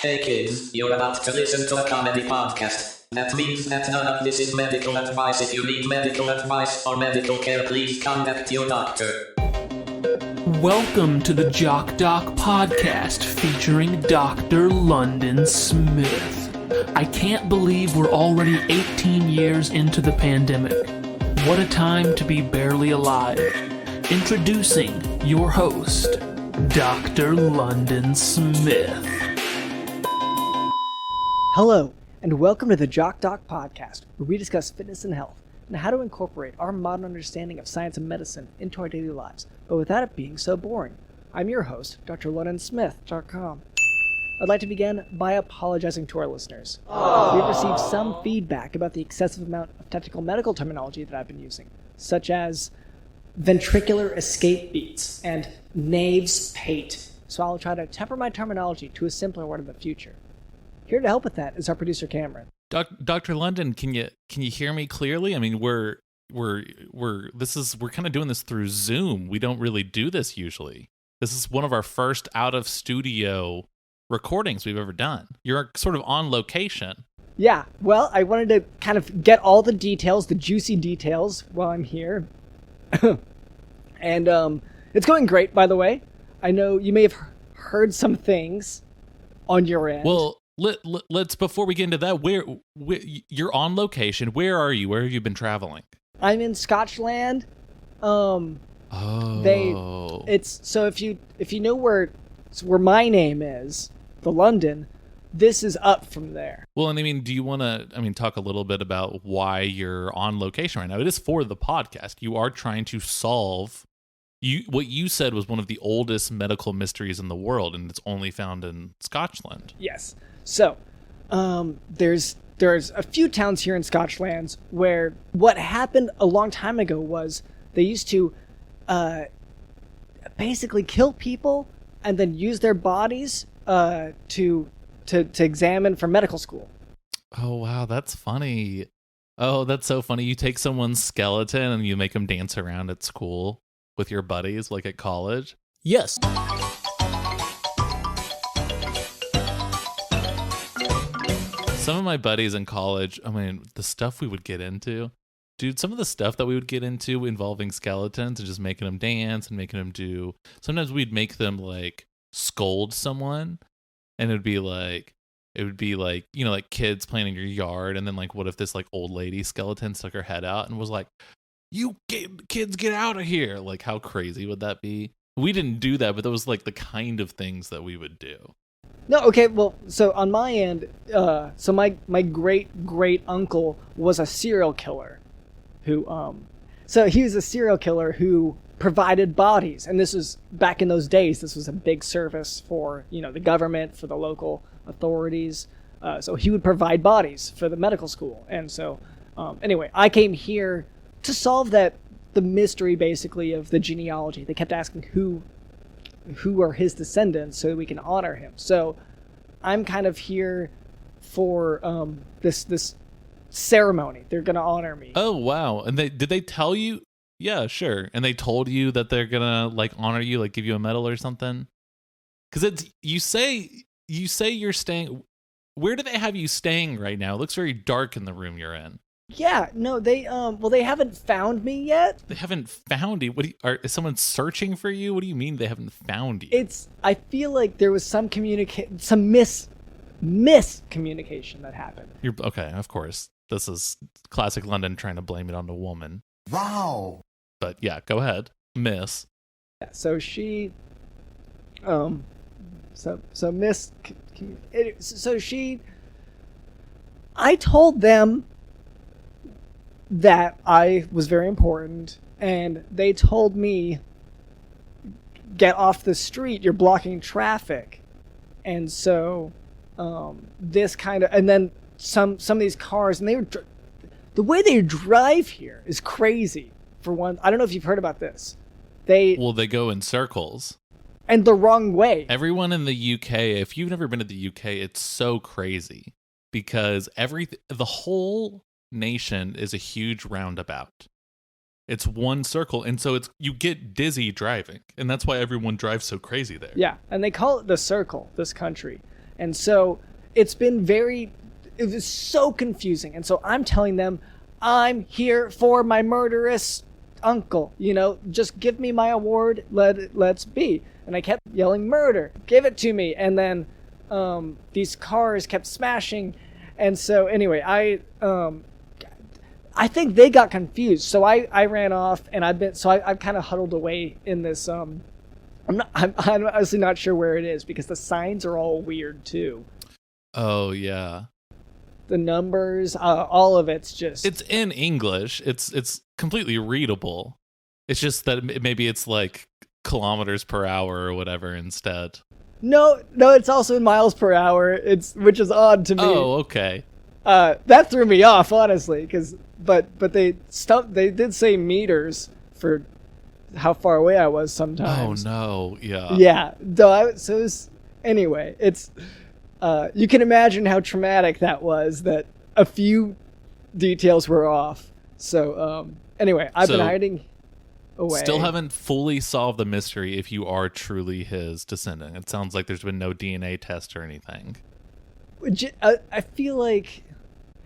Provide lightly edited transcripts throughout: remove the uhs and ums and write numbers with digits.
Hey kids, you're about to listen to a comedy podcast. That means that none of this is medical advice. If you need medical advice or medical care, please contact your doctor. Welcome to the Jock podcast featuring Dr. London Smith. I can't believe we're already 18 years into the pandemic. What a time to be barely alive. Introducing your host, Dr. London Smith. Hello, and welcome to the Jock podcast, where we discuss fitness and health, and how to incorporate our modern understanding of science and medicine into our daily lives, but without it being so boring. I'm your host, Dr. LondonSmith.com. I'd like to begin by apologizing to our listeners. We've received some feedback about the excessive amount of technical medical terminology that I've been using, such as ventricular escape beats and Nave's pate, so I'll try to temper my terminology to a simpler one in the future. Here to help with that is our producer Cameron. Dr. London, can you hear me clearly? I mean, we're kind of doing this through Zoom. We don't really do this usually. This is one of our first out of studio recordings we've ever done. You're sort of on location. Yeah, well, I wanted to kind of get all the details, the juicy details, while I'm here. And it's going great, by the way. I know you may have heard some things on your end. Well, let's before we get into that, where you're on location. Where are you? Where have you been traveling? I'm in Scotland. It's so if you know where my name is, the London, this is up from there. Well, and I mean, do you want to talk a little bit about why you're on location right now? It is for the podcast. You are trying to solve what you said was one of the oldest medical mysteries in the world, and it's only found in Scotland. Yes. So, there's a few towns here in Scotland where what happened a long time ago was they used to basically kill people and then use their bodies to examine for medical school. Oh, wow, that's funny. Oh, that's so funny. You take someone's skeleton and you make them dance around at school with your buddies, like at college? Yes. Some of my buddies in college, I mean, the stuff we would get into, dude, some of the stuff that we would get into involving skeletons and just making them dance and making them do, sometimes we'd make them like scold someone, and it would be like, you know, like kids playing in your yard, and then like, what if this like old lady skeleton stuck her head out and was like, kids get out of here. Like, how crazy would that be? We didn't do that, but that was like the kind of things that we would do. No, okay, well, so on my end, so my great uncle was a serial killer who he was a serial killer who provided bodies, and this was back in those days. This was a big service for, you know, the government, for the local authorities. So he would provide bodies for the medical school, and so anyway, I came here to solve the mystery basically of the genealogy. They kept asking who are his descendants so we can honor him. So I'm kind of here for this ceremony. They're going to honor me. Oh, wow. And did they tell you? Yeah, sure. And they told you that they're going to like honor you, like give you a medal or something? Because you say you're staying. Where do they have you staying right now? It looks very dark in the room you're in. Yeah, no, they haven't found me yet. They haven't found you. Is someone searching for you? What do you mean they haven't found you? I feel like there was some miscommunication that happened. Okay, of course. This is classic London trying to blame it on the woman. Wow. But yeah, go ahead, miss. Yeah, so she, I told them that I was very important, and they told me, get off the street, you're blocking traffic. And so this kind of, and then some of these cars, and the way they drive here is crazy. For one, I don't know if you've heard about this. They go in circles. And the wrong way. Everyone in the UK, if you've never been to the UK, it's so crazy because the whole nation is a huge roundabout. It's one circle, and so you get dizzy driving, and that's why everyone drives so crazy there. Yeah, and they call it the circle, this country. And so it was so confusing. And so I'm telling them, I'm here for my murderous uncle, just give me my award, let's be. And I kept yelling, murder, give it to me. And then these cars kept smashing. And so anyway, I think they got confused. So I ran off, and I've kind of huddled away in this. I'm honestly not sure where it is, because the signs are all weird too. Oh yeah. The numbers, all of it's in English. It's completely readable. It's just that maybe it's like kilometers per hour or whatever instead. No, it's also in miles per hour. Which is odd to me. Oh, okay. That threw me off, honestly, but they did say meters for how far away I was sometimes. Oh no, yeah. Yeah. Anyway, it's you can imagine how traumatic that was, that a few details were off. So anyway, I've been hiding away. Still haven't fully solved the mystery if you are truly his descendant. It sounds like there's been no DNA test or anything. I feel like,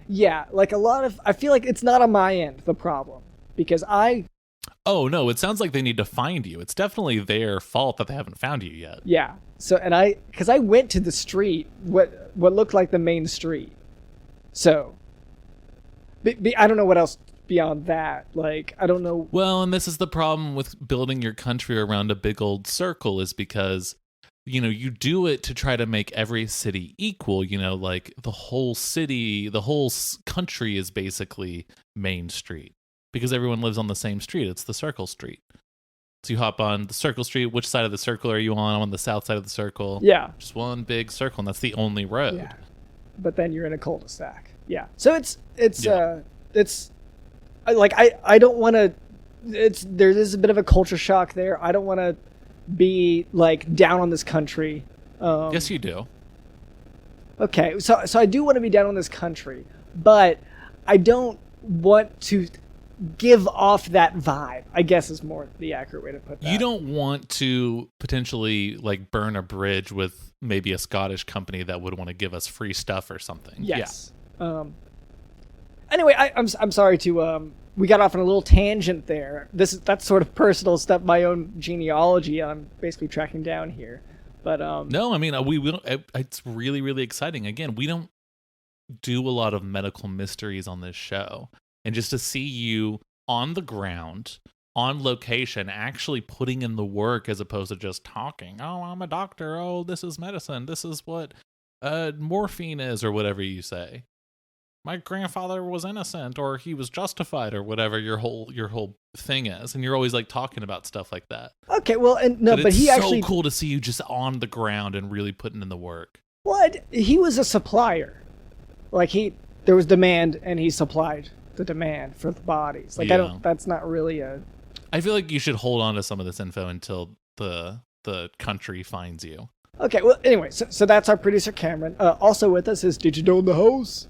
I feel like it's not on my end, the problem, because Oh no, it sounds like they need to find you. It's definitely their fault that they haven't found you yet. Yeah. So, because I went to the street, what looked like the main street. So, I don't know what else beyond that. Like, I don't know. Well, and this is the problem with building your country around a big old circle, is because, you do it to try to make every city equal. Like the whole city, the whole country is basically Main Street, because everyone lives on the same street. It's the Circle Street. So you hop on the Circle Street. Which side of the circle are you on? I'm on the south side of the circle. Yeah. Just one big circle, and that's the only road. Yeah. But then you're in a cul-de-sac. Yeah. So I don't want to, there is a bit of a culture shock there. I don't want to be like down on this country. Yes, you do. Okay. So I do want to be down on this country, but I don't want to give off that vibe, I guess, is more the accurate way to put that. You don't want to potentially like burn a bridge with maybe a Scottish company that would want to give us free stuff or something. Yes. Yeah. Anyway, I'm sorry to we got off on a little tangent there. That's sort of personal stuff, my own genealogy I'm basically tracking down here. But no, I mean it's really, really exciting. Again, we don't do a lot of medical mysteries on this show. And just to see you on the ground, on location, actually putting in the work as opposed to just talking. Oh, I'm a doctor. Oh, this is medicine. This is what morphine is, or whatever you say. My grandfather was innocent, or he was justified, or whatever your whole thing is. And you're always like talking about stuff like that. Okay, well, but he actually. It's so cool to see you just on the ground and really putting in the work. What? He was a supplier. Like there was demand, and he supplied the demand for the bodies. Like, yeah. That's not really I feel like you should hold on to some of this info until the country finds you. Okay, well, anyway, so that's our producer, Cameron. Also with us is Did You Know in the House?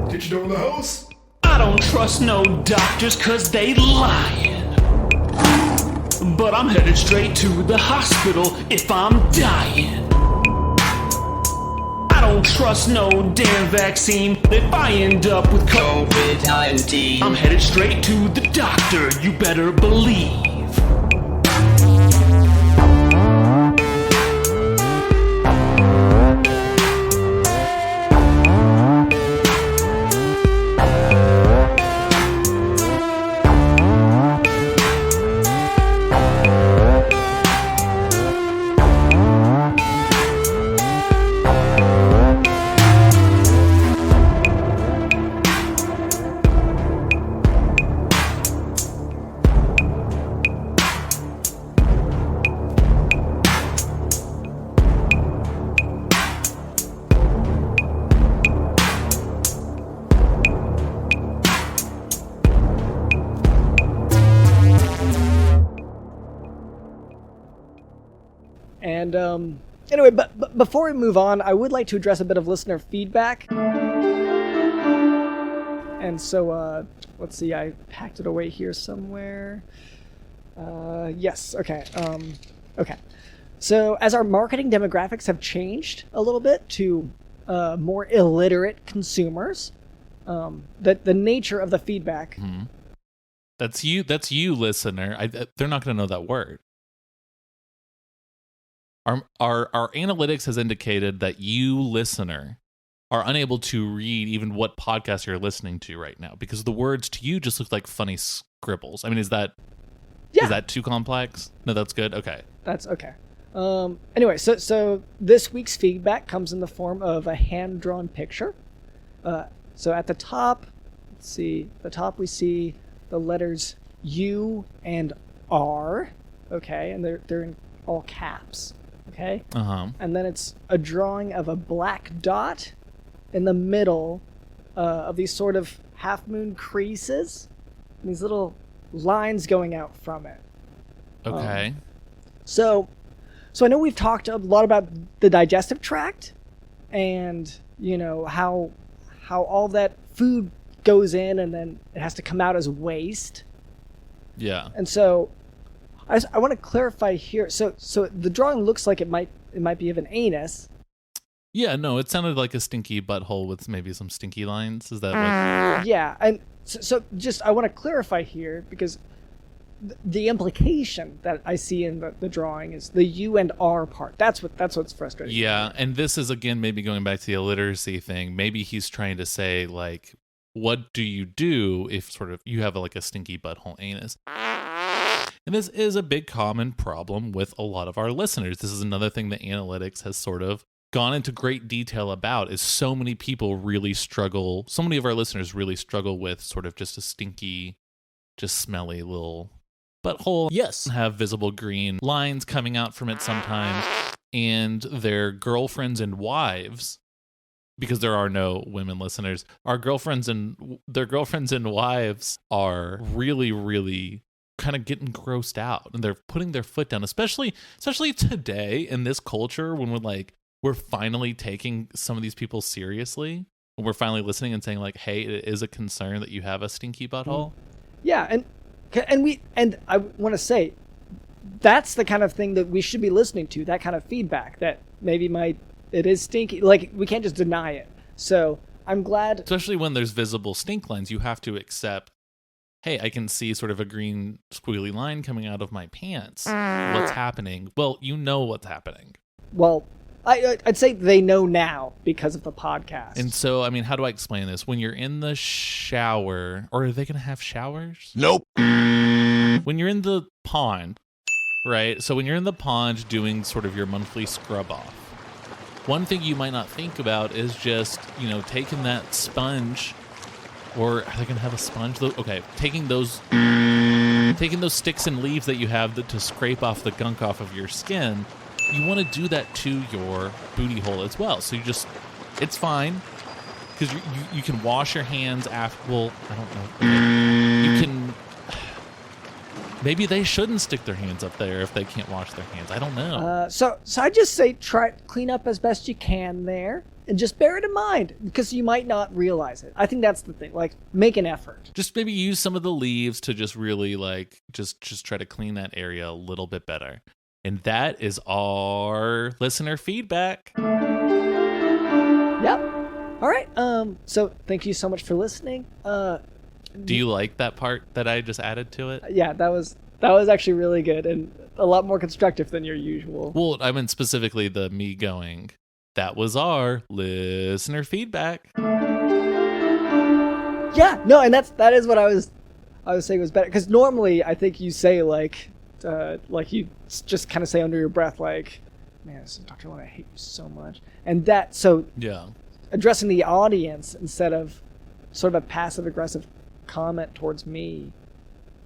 Did you know in the house? I don't trust no doctors 'cause they lying. But I'm headed straight to the hospital if I'm dying. I don't trust no damn vaccine. If I end up with COVID-19, I'm headed straight to the doctor, you better believe. And anyway, but before we move on, I would like to address a bit of listener feedback. And so, let's see, I packed it away here somewhere. Yes, okay. Okay. So as our marketing demographics have changed a little bit to more illiterate consumers, the nature of the feedback. Mm-hmm. That's you, listener. They're not going to know that word. Our analytics has indicated that you, listener, are unable to read even what podcast you're listening to right now because the words to you just look like funny scribbles. I mean, is that too complex? No, that's good. Okay. That's okay. Anyway, so this week's feedback comes in the form of a hand-drawn picture. So at the top, let's see, we see the letters U and R, okay, and they're in all caps, okay? Uh-huh. And then it's a drawing of a black dot in the middle of these sort of half-moon creases, and these little lines going out from it. Okay. So I know we've talked a lot about the digestive tract and, you know, how all that food goes in and then it has to come out as waste. Yeah. And so I want to clarify here. So the drawing looks like it might be of an anus. Yeah, no, it sounded like a stinky butthole with maybe some stinky lines. Is that like... Yeah, and so just I want to clarify here because the implication that I see in the drawing is the U and R part. That's what's frustrating. Yeah, and this is again maybe going back to the illiteracy thing. Maybe he's trying to say like, what do you do if sort of you have like a stinky butthole anus? And this is a big common problem with a lot of our listeners. This is another thing that analytics has sort of gone into great detail about is so many people really struggle. So many of our listeners really struggle with sort of just a stinky, just smelly little butthole. Yes. Have visible green lines coming out from it sometimes. And their girlfriends and wives, because there are no women listeners, their girlfriends and wives are really, really kind of getting grossed out. And they're putting their foot down, especially today in this culture when we're finally taking some of these people seriously. When we're finally listening and saying like, hey, it is a concern that you have a stinky butthole. Yeah, and I want to say that's the kind of thing that we should be listening to, that kind of feedback that maybe it is stinky. Like, we can't just deny it. So I'm glad. Especially when there's visible stink lines, you have to accept, hey, I can see sort of a green squiggly line coming out of my pants. What's happening? Well, you know what's happening. Well, I'd say they know now because of the podcast. And so, I mean, how do I explain this? When you're in the shower, or are they going to have showers? Nope. When you're in the pond, right? So when you're in the pond doing sort of your monthly scrub off, one thing you might not think about is just, you know, taking that sponge, or are they going to have a sponge? Okay, taking those sticks and leaves that you have to scrape off the gunk off of your skin. You want to do that to your booty hole as well. So it's fine because you can wash your hands after. Well, I don't know. You can. Maybe they shouldn't stick their hands up there if they can't wash their hands. I don't know. So I just say try clean up as best you can there, and just bear it in mind because you might not realize it. I think that's the thing. Like, make an effort. Just maybe use some of the leaves to just really like just try to clean that area a little bit better. And that is our listener feedback. Yep. All right. So thank you so much for listening. Do you like that part that I just added to it? Yeah, that was actually really good and a lot more constructive than your usual. Well, I meant specifically the me going, that was our listener feedback. Yeah, no, and that is what I was saying was better, because normally I think you say like you just kind of say under your breath like, man, Dr. Lund, I hate you so much, and that so yeah, addressing the audience instead of sort of a passive aggressive comment towards me.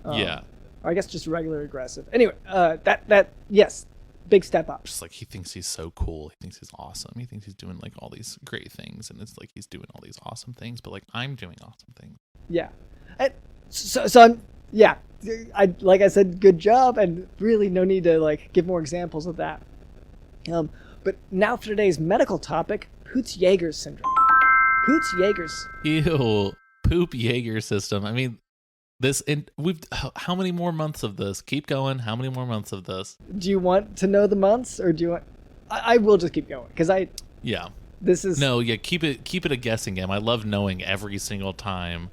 Yeah, or I guess just regular aggressive. Anyway, that yes, big step up. Just like he thinks he's so cool, he thinks he's awesome, he thinks he's doing like all these great things, and it's like he's doing all these awesome things, but like I'm doing awesome things. Yeah, and so I'm yeah. Like I said, good job, and really no need to like give more examples of that. But now for today's medical topic, Peutz-Jeghers syndrome. Peutz-Jeghers. Ew. poop Jaeger system. I mean, how many more months of this? Keep going. How many more months of this? Do you want to know the months, or do you want? I will just keep going because Yeah. This is keep it a guessing game. I love knowing every single time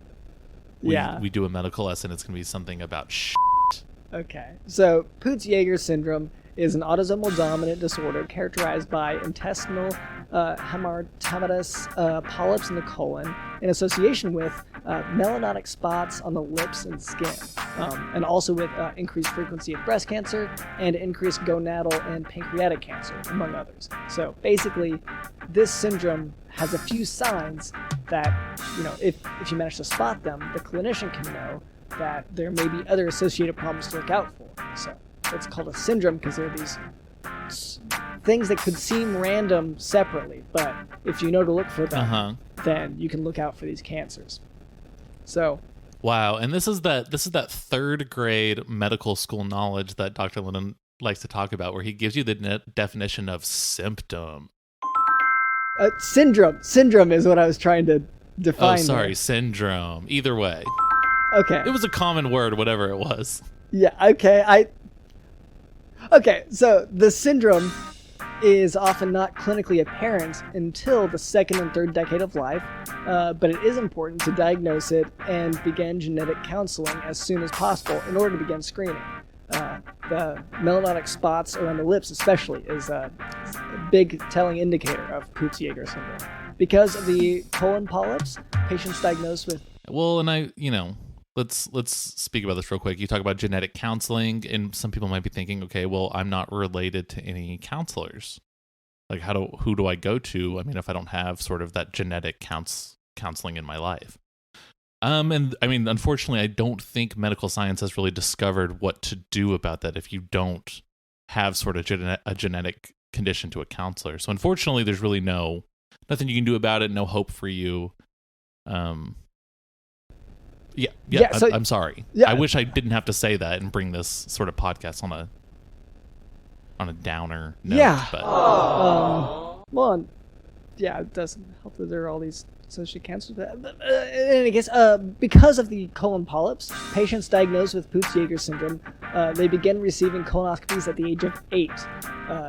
we do a medical lesson, it's gonna be something about Okay, so Peutz-Jeghers syndrome is an autosomal dominant disorder characterized by intestinal hematomatous polyps in the colon in association with melanotic spots on the lips and skin, and also with increased frequency of breast cancer and increased gonadal and pancreatic cancer, among others. So basically, this syndrome has a few signs that, if you manage to spot them, the clinician can know that there may be other associated problems to look out for. So it's called a syndrome because there are these things that could seem random separately, but if you know to look for them, then you can look out for these cancers. So, wow, and this is that third grade medical school knowledge that Dr. Linden likes to talk about, where he gives you the definition of symptom. Syndrome is what I was trying to define. Oh, sorry, there. Syndrome. Either way. Okay. It was a common word, whatever it was. Yeah, okay. Okay, so the syndrome is often not clinically apparent until the second and third decade of life, but it is important to diagnose it and begin genetic counseling as soon as possible in order to begin screening. The melanotic spots around the lips especially is a big telling indicator of Peutz-Jeghers syndrome. Because of the colon polyps, patients diagnosed with... Well, and let's speak about this real quick. You talk about genetic counseling, and some people might be thinking, okay, well, I'm not related to any counselors. Like, who do I go to? I mean, if I don't have sort of that genetic counseling in my life. And I mean, unfortunately, I don't think medical science has really discovered what to do about that if you don't have sort of a genetic condition to a counselor. So unfortunately, there's really nothing you can do about it, no hope for you. I'm sorry. Yeah. I wish I didn't have to say that and bring this sort of podcast on a downer note. Yeah. But it doesn't help that there are all these associated cancers. But in any case, because of the colon polyps, patients diagnosed with Peutz-Jeghers syndrome, they begin receiving colonoscopies at the age of 8,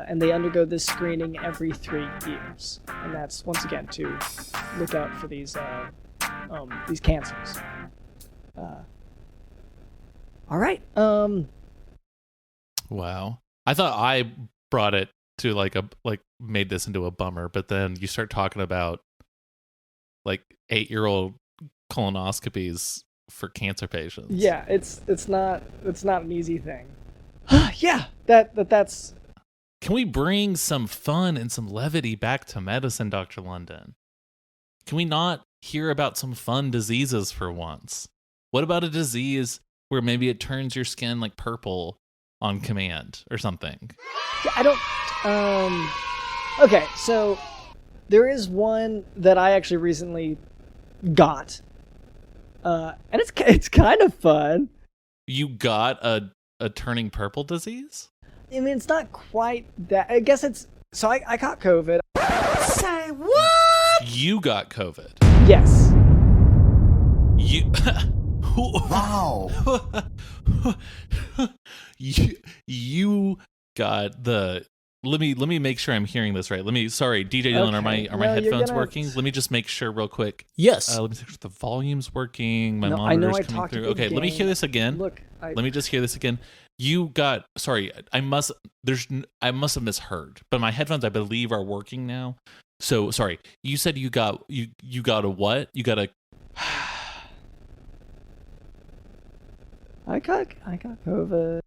and they undergo this screening every 3 years. And that's, once again, to look out for these cancers. All right. Wow. I thought I brought it to made this into a bummer, but then you start talking about 8-year-old colonoscopies for cancer patients. Yeah, it's not an easy thing. Yeah, that's. Can we bring some fun and some levity back to medicine, Dr. London? Can we not hear about some fun diseases for once? What about a disease where maybe it turns your skin purple on command or something? Yeah, I don't. Okay, so there is one that I actually recently got, and it's kind of fun. You got a turning purple disease? I mean, it's not quite that. I guess it's. So I got COVID. Say what? You got COVID. Yes. You. Wow. you got the. Let me make sure I'm hearing this right. Sorry, DJ Dylan, Okay. are my No, headphones gonna... working? Let me just make sure real quick. Yes. Let me make sure the volume's working. My No, monitor's I coming talked a through. big Okay, let me game. hear this again. Look, Let me just hear this again. You got. Sorry, I must have misheard. But my headphones, I believe, are working now. So sorry. You said you got a what? You got a. I got COVID.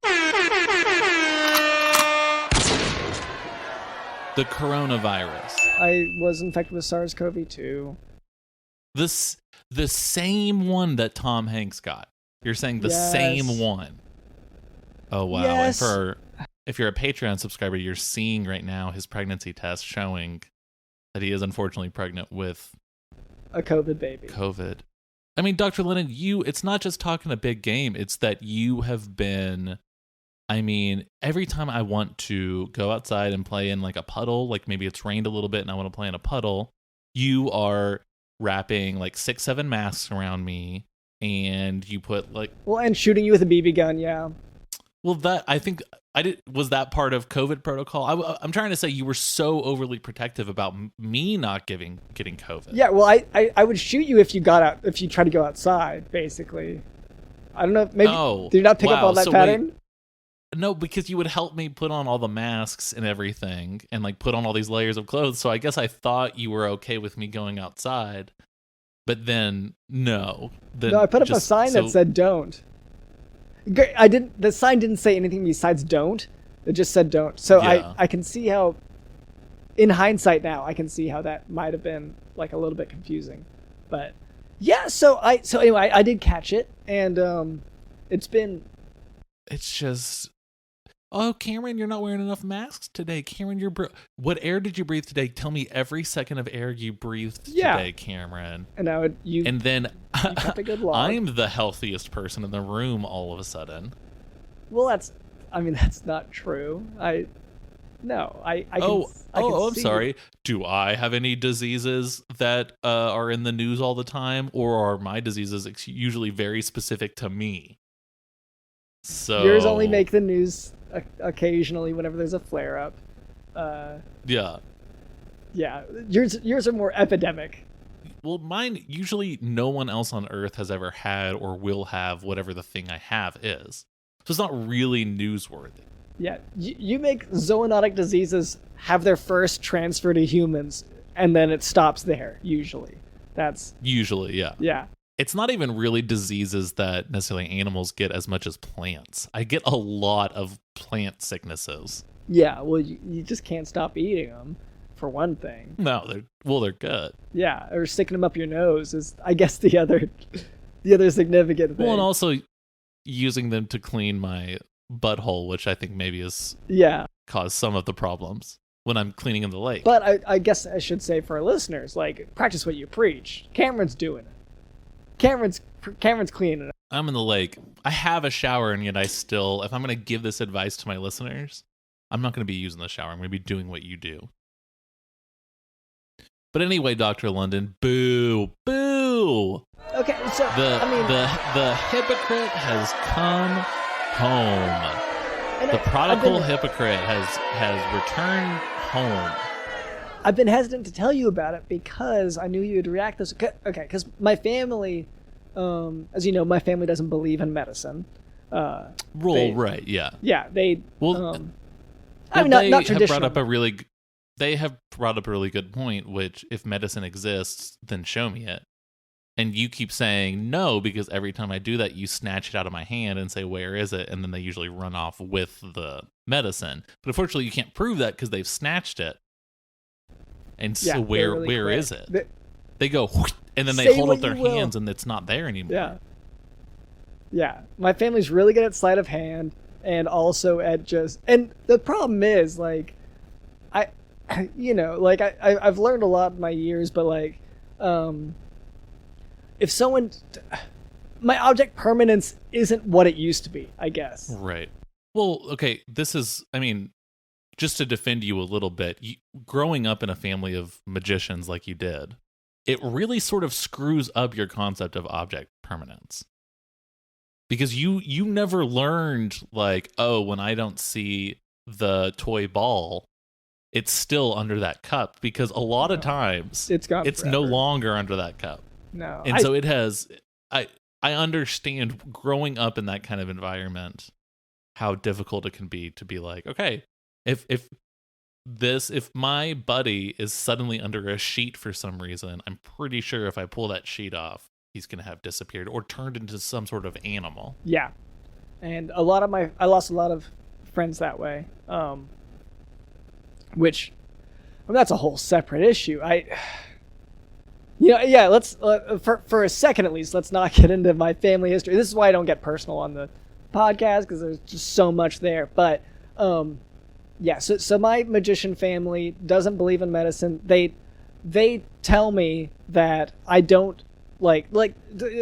The coronavirus. I was infected with SARS-CoV-2. The same one that Tom Hanks got. You're saying the Yes. same one. Oh wow. Yes. And if you're a Patreon subscriber, you're seeing right now his pregnancy test showing that he is unfortunately pregnant with A COVID baby. COVID. I mean, Dr. Lennon, it's not just talking a big game. It's that you have been, I mean, every time I want to go outside and play in a puddle, maybe it's rained a little bit and I want to play in a puddle, you are wrapping like 6-7 masks around me, and you put like and shooting you with a BB gun, yeah. Well, that I think I did. Was that part of COVID protocol? I'm trying to say you were so overly protective about me not getting COVID. Yeah, well, I would shoot you if you tried to go outside, basically. I don't know. Maybe did you not pick up on that pattern? Wait, no, because you would help me put on all the masks and everything, and like put on all these layers of clothes. So I guess I thought you were okay with me going outside, but then no. No, I put up a sign that said "Don't." The sign didn't say anything besides "Don't." It just said "Don't." So yeah. I can see how, in hindsight now, I can see how that might have been like a little bit confusing, but yeah. So anyway, I did catch it, and it's just. Oh, Cameron, you're not wearing enough masks today. Cameron, what air did you breathe today? Tell me every second of air you breathed today, Cameron. And then you kept a good log. I'm the healthiest person in the room all of a sudden. Well, that's not true. I'm sorry. Do I have any diseases that are in the news all the time, or are my diseases usually very specific to me? So yours only make the news occasionally whenever there's a flare up. Yeah. Yours are more epidemic. Well, mine usually no one else on Earth has ever had or will have whatever the thing I have is. So it's not really newsworthy. Yeah, you make zoonotic diseases have their first transfer to humans, and then it stops there. Usually, yeah. Yeah. It's not even really diseases that necessarily animals get as much as plants. I get a lot of plant sicknesses. Yeah, well, you just can't stop eating them, for one thing. No, they're good. Yeah, or sticking them up your nose is, I guess, the other significant thing. Well, and also using them to clean my butthole, which I think maybe has caused some of the problems when I'm cleaning in the lake. But I guess I should say for our listeners, like, practice what you preach. Cameron's doing it. Cameron's cleaning it. I'm in the lake. I have a shower, and yet I still, if I'm going to give this advice to my listeners, I'm not going to be using the shower. I'm going to be doing what you do. But anyway, Dr. London, boo. Okay, so the hypocrite has come home. The prodigal hypocrite has returned home. I've been hesitant to tell you about it because I knew you would react this. Okay, because my family, as you know, my family doesn't believe in medicine. Right? Yeah. Yeah, they. Well, not traditional. They have brought up a really good point, which if medicine exists, then show me it. And you keep saying no because every time I do that, you snatch it out of my hand and say, "Where is it?" And then they usually run off with the medicine. But unfortunately, you can't prove that because they've snatched it. And so where is it? They go, and then they hold up their hands, and it's not there anymore. Yeah. My family's really good at sleight of hand, and also at and the problem is, like, I've learned a lot in my years, but like, if someone, my object permanence isn't what it used to be, I guess. Right. Well, okay, just to defend you a little bit, growing up in a family of magicians like you did, it really sort of screws up your concept of object permanence. Because you never learned, like, oh, when I don't see the toy ball, it's still under that cup. Because a lot of times, it's no longer under that cup. No. And so it has... I understand growing up in that kind of environment, how difficult it can be to be like, okay, if my buddy is suddenly under a sheet for some reason, I'm pretty sure if I pull that sheet off, he's going to have disappeared or turned into some sort of animal. Yeah. And I lost a lot of friends that way. Which, that's a whole separate issue. Let's for a second at least, let's not get into my family history. This is why I don't get personal on the podcast, because there's just so much there. But so my magician family doesn't believe in medicine. They tell me that I don't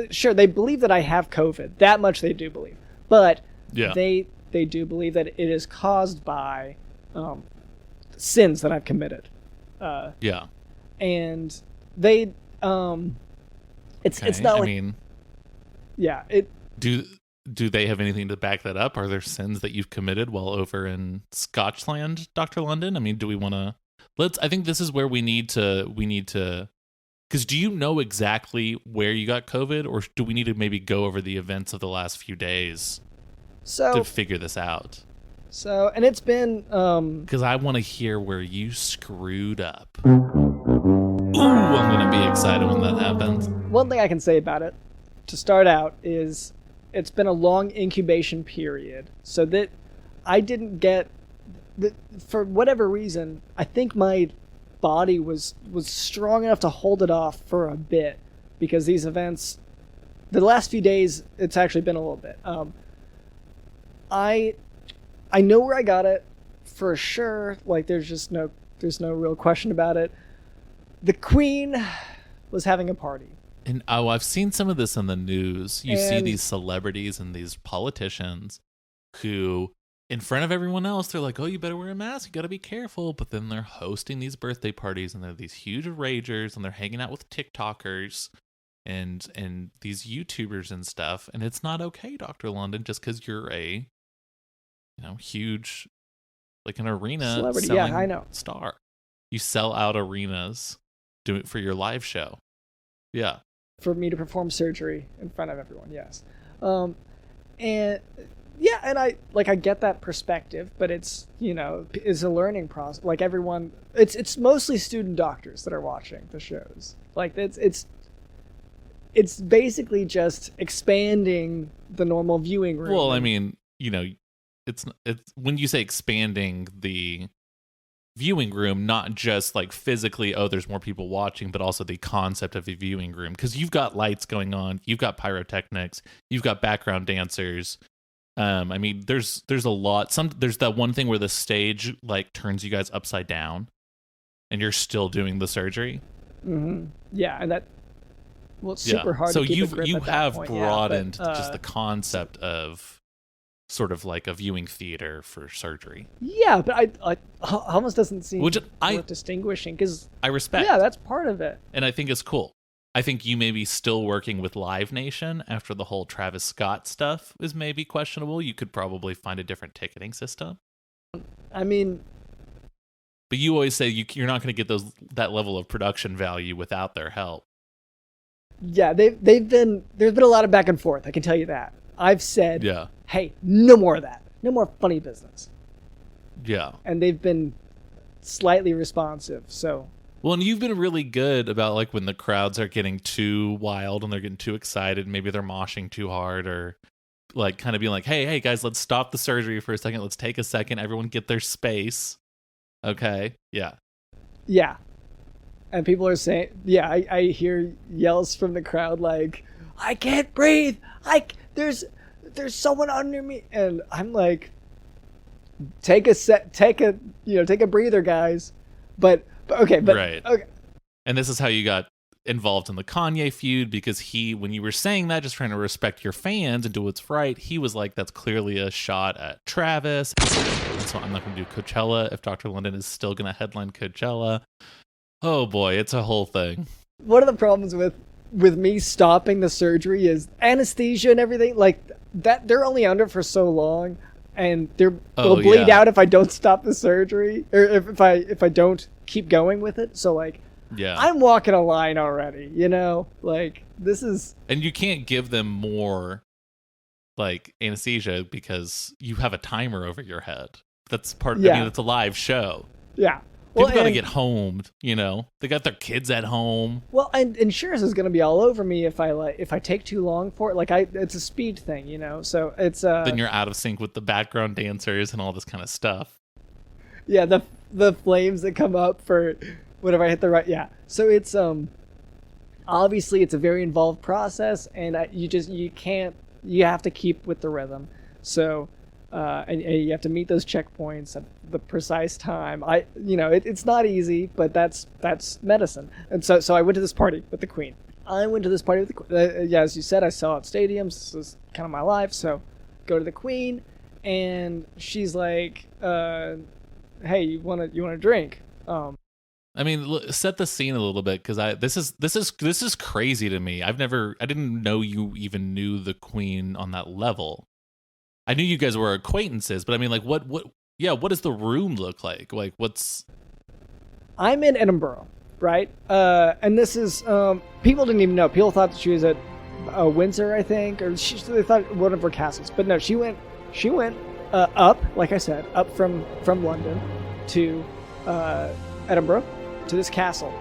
sure, they believe that I have COVID. That much they do believe. But they do believe that it is caused by sins that I've committed. And they It's not like, I mean, yeah, it. do they have anything to back that up? Are there sins that you've committed while over in Scotchland, Dr. London? I mean, do we want to I think this is where we need to because do you know exactly where you got COVID, or do we need to maybe go over the events of the last few days to figure this out? So, and it's been because I want to hear where you screwed up. Ooh, I'm gonna be excited when that happens. One thing I can say about it, to start out, is it's been a long incubation period, so that I didn't get, for whatever reason, I think my body was strong enough to hold it off for a bit, because these events, the last few days, it's actually been a little bit. I know where I got it for sure. Like, there's no real question about it. The Queen was having a party. And I've seen some of this in the news. You see these celebrities and these politicians who, in front of everyone else, they're like, oh, you better wear a mask, you gotta be careful. But then they're hosting these birthday parties, and they're these huge ragers, and they're hanging out with TikTokers and these YouTubers and stuff. And it's not okay, Dr. London, just because you're a huge, like, an arena celebrity. selling Yeah, I know. star. You sell out arenas, do it for your live show. Yeah. For me to perform surgery in front of everyone, yes. And yeah, and I get that perspective, but it's, it's a learning process. Like, everyone, it's mostly student doctors that are watching the shows. Like, it's basically just expanding the normal viewing room. Well, I mean, it's when you say expanding the viewing room, not just like physically, oh, there's more people watching, but also the concept of a viewing room, because you've got lights going on, you've got pyrotechnics, you've got background dancers. I mean, there's a lot. There's that one thing where the stage like turns you guys upside down, and you're still doing the surgery. Mm-hmm. Yeah, and it's super hard. So to keep you have point. broadened just the concept of sort of like a viewing theater for surgery. Yeah, but I almost doesn't seem worth distinguishing, because I respect. Yeah, that's part of it, and I think it's cool. I think you may be still working with Live Nation after the whole Travis Scott stuff is maybe questionable. You could probably find a different ticketing system. I mean, but you always say you're not going to get that level of production value without their help. Yeah, there's been a lot of back and forth. I can tell you that. I've said, yeah, hey, no more of that. No more funny business. Yeah. And they've been slightly responsive, so. Well, and you've been really good about, like, when the crowds are getting too wild and they're getting too excited, maybe they're moshing too hard, or, like, kind of being like, hey, guys, let's stop the surgery for a second. Let's take a second. Everyone get their space. Okay? Yeah. Yeah. And people are saying, yeah, I hear yells from the crowd like, I can't breathe. There's someone under me, and I'm like, take a breather, guys. But right. Okay. And this is how you got involved in the Kanye feud, because when you were saying that, just trying to respect your fans and do what's right, he was like, that's clearly a shot at Travis. So I'm not going to do Coachella if Dr. London is still going to headline Coachella. Oh boy, it's a whole thing. One of the problems with me stopping the surgery is anesthesia and everything like that. They're only under for so long, and they'll bleed out if I don't stop the surgery, or if I don't keep going with it. So like, yeah, I'm walking a line already, like this is. And you can't give them more like anesthesia because you have a timer over your head. That's part. Yeah. I mean, it's a live show. Yeah. People gotta get home, They got their kids at home. Well, and insurance is gonna be all over me if I take too long for it. Like it's a speed thing, So it's then you're out of sync with the background dancers and all this kind of stuff. Yeah, the flames that come up for whenever I hit the right. Yeah, so it's obviously it's a very involved process, and you have to keep with the rhythm. So. And you have to meet those checkpoints at the precise time. It's not easy, but that's medicine. And so I went to this party with the Queen. As you said, I sell out stadiums. This is kind of my life. So go to the Queen, and she's like, "Hey, you want a drink?" I mean, set the scene a little bit, because this is crazy to me. I didn't know you even knew the Queen on that level. I knew you guys were acquaintances, but I mean, like, what does the room look like? Like, what's? I'm in Edinburgh, right? And this is people didn't even know. People thought that she was at Windsor, I think, or they thought one of her castles. But no, she went up, like I said, up from London to Edinburgh to this castle.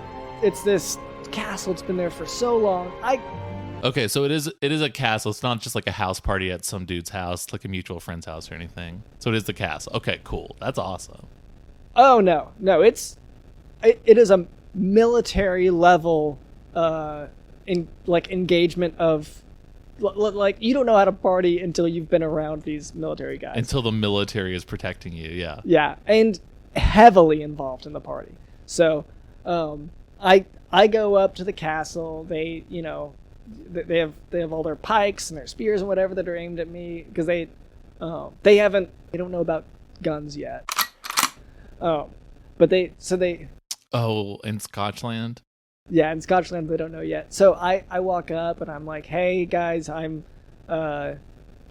It's this castle. It's been there for so long. Okay, so it is a castle. It's not just like a house party at some dude's house, like a mutual friend's house or anything. So it is the castle. Okay, cool. That's awesome. Oh no, it is a military level engagement of like you don't know how to party until you've been around these military guys. Until the military is protecting you, yeah. Yeah, and heavily involved in the party. So, I go up to the castle. They have all their pikes and their spears and whatever that are aimed at me because they don't know about guns yet. But they. Oh, in Scotland? Yeah, in Scotland they don't know yet. So I walk up and I'm like, hey guys, I'm I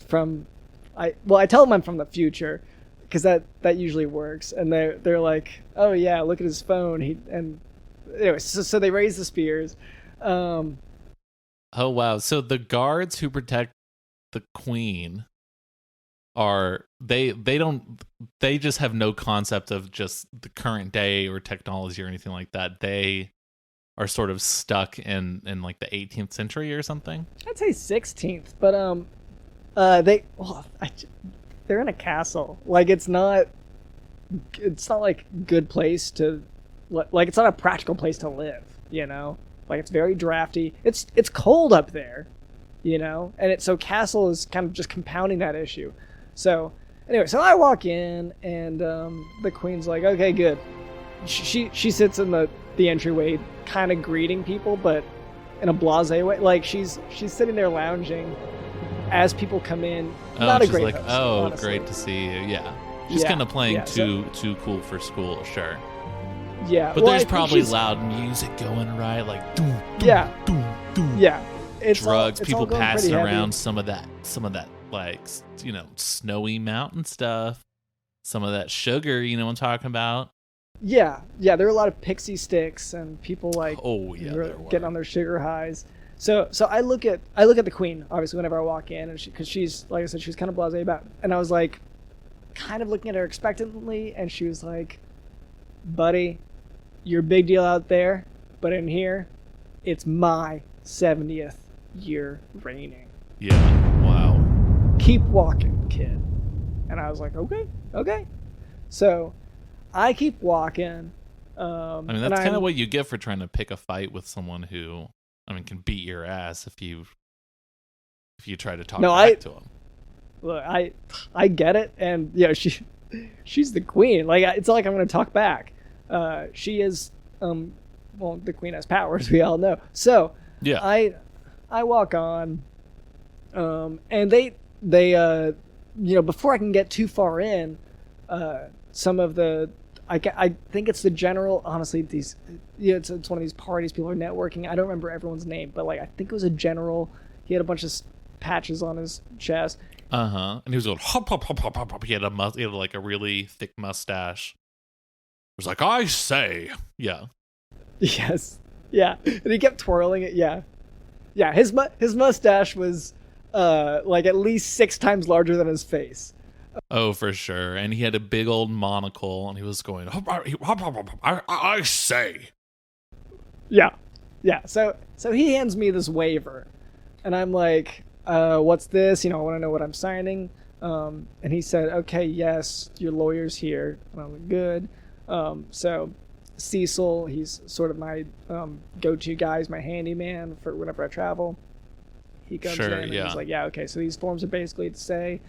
tell them I'm from the future because that usually works, and they're like, oh yeah, look at his phone. Anyway, so they raise the spears. Oh wow! So the guards who protect the Queen they just have no concept of just the current day or technology or anything like that. They are sort of stuck in like the 18th century or something. I'd say 16th, but they're in a castle. Like it's not like good place to like it's not a practical place to live, you know? Like it's very drafty. It's cold up there, you know? And so castle is kind of just compounding that issue. So anyway, so I walk in and the Queen's like, okay, good. She sits in the entryway kind of greeting people, but in a blasé way. Like she's sitting there lounging as people come in. Not a great like, host, oh, honestly. Great to see you. Yeah. She's kind of playing too cool for school, sure. Yeah. But there's probably loud music going, right? Like doom, doom, yeah. doom, doom. Yeah. Drugs, it's people passing around heavy. some of that like, you know, snowy mountain stuff. Some of that sugar, you know what I'm talking about? Yeah, there are a lot of pixie sticks and people like getting on their sugar highs. So I look at the Queen obviously whenever I walk in, and because she's like I said, she's kind of blasé about it. And I was like kind of looking at her expectantly, and she was like, buddy, you're a big deal out there, but in here it's my 70th year reigning. Yeah. Wow. Keep walking, kid. And I was like, okay. So I keep walking. I mean, that's kind of what you get for trying to pick a fight with someone who, I mean, can beat your ass if you try to talk back to him. Look, I get it, and she's the Queen. Like it's not like I'm going to talk back. She is, the Queen has powers, we all know. So yeah, I walk on, and they before I can get too far in, some of the I think it's the general. Honestly, it's one of these parties. People are networking. I don't remember everyone's name, but like I think it was a general. He had a bunch of patches on his chest. And he was going hop hop hop hop hop hop. He had like a really thick mustache. It was like, I say, yeah. Yes, yeah, and he kept twirling it. Yeah. His mustache was like at least 6 times larger than his face. Oh, for sure. And he had a big old monocle, and he was going, I say. Yeah. So he hands me this waiver, and I'm like, what's this? I want to know what I'm signing. And he said, okay, yes, your lawyer's here. And I'm like, good. So Cecil, he's sort of my go-to guy. He's my handyman for whenever I travel. He comes in and he's like, yeah, okay, so these forms are basically to say,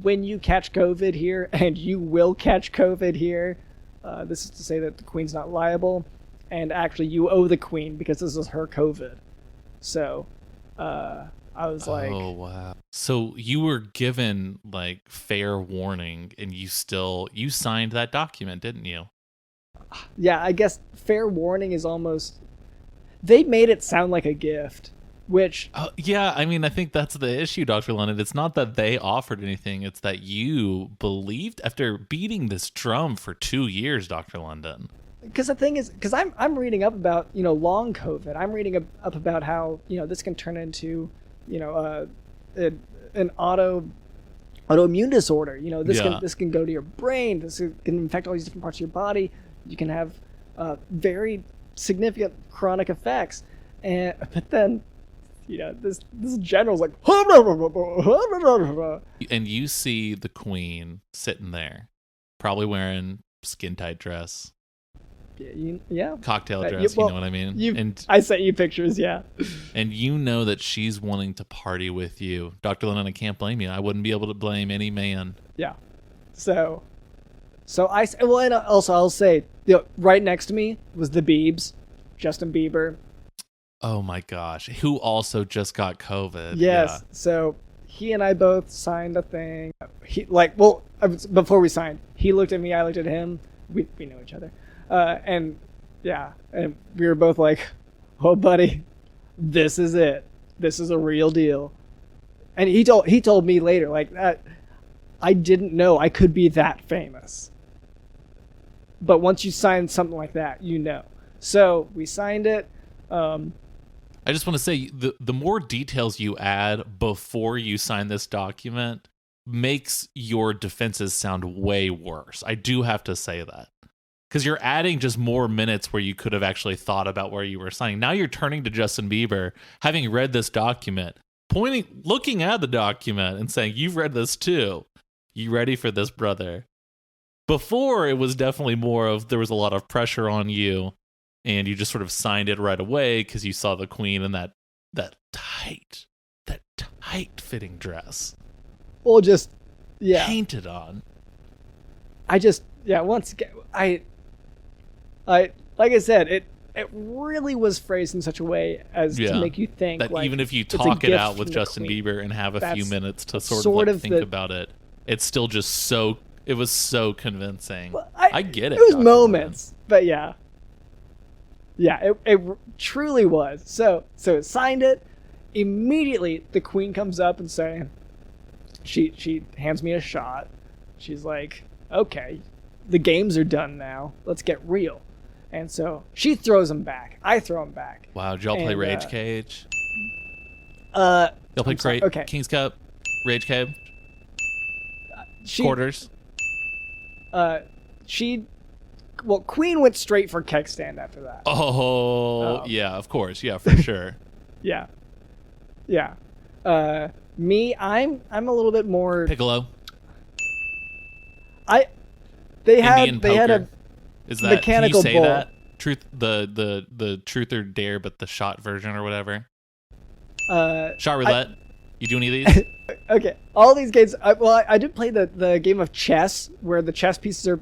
when you catch COVID here, and you will catch COVID here, this is to say that the Queen's not liable, and actually you owe the Queen because this is her COVID. So I was like, oh wow. So you were given like fair warning, and you signed that document, didn't you? yeah, I guess fair warning is almost. They made it sound like a gift, which. Yeah, I mean, I think that's the issue, Dr. London. It's not that they offered anything, it's that you believed after beating this drum for 2 years, Dr. London. Because the thing is, because I'm reading up about long COVID. I'm reading up about how this can turn into an autoimmune disorder. This can go to your brain. This can infect all these different parts of your body. You can have very significant chronic effects. But then this general's like, and you see the queen sitting there, probably wearing skin tight dress. Yeah. Cocktail dress, you know what I mean? And I sent you pictures, yeah. And you know that she's wanting to party with you. Dr. Lennon, I can't blame you. I wouldn't be able to blame any man. Yeah. So and also I'll say, right next to me was the Biebs, Justin Bieber. Oh my gosh. Who also just got COVID. Yes. Yeah. So he and I both signed a thing. Before we signed, he looked at me, I looked at him. We know each other. And we were both like, "Oh, buddy, this is it. This is a real deal." And he told me later, like, that I didn't know I could be that famous. But once you sign something like that, So we signed it. I just want to say, the more details you add before you sign this document makes your defenses sound way worse. I do have to say that. Because you're adding just more minutes where you could have actually thought about where you were signing. Now you're turning to Justin Bieber, having read this document, looking at the document and saying, "You've read this too. You ready for this, brother?" Before, it was definitely more of there was a lot of pressure on you, and you just sort of signed it right away because you saw the queen in that tight fitting dress. Well, just painted on. Once again, I like I said, it really was phrased in such a way as to make you think that like, even if you talk it out with Justin Bieber and have a few minutes to sort of think about it, it's still just it was so convincing. Well, I get it. It was moments, but yeah, it truly was. So it signed it. Immediately, the queen comes up and saying, she hands me a shot. She's like, "Okay, the games are done now. Let's get real." And so she throws him back. I throw him back. Wow, did y'all play Rage Cage? Y'all play okay. King's Cup, Rage Cage, Quarters. Queen went straight for keg stand after that. Oh, yeah, of course. Yeah, for sure. Yeah. Me, I'm a little bit more Piccolo. They Indian had poker. a Is that mechanical can you say bull. that? Truth the truth or dare, but the shot version or whatever. Shot roulette. You do any of these? Okay, all these games. I did play the game of chess where the chess pieces are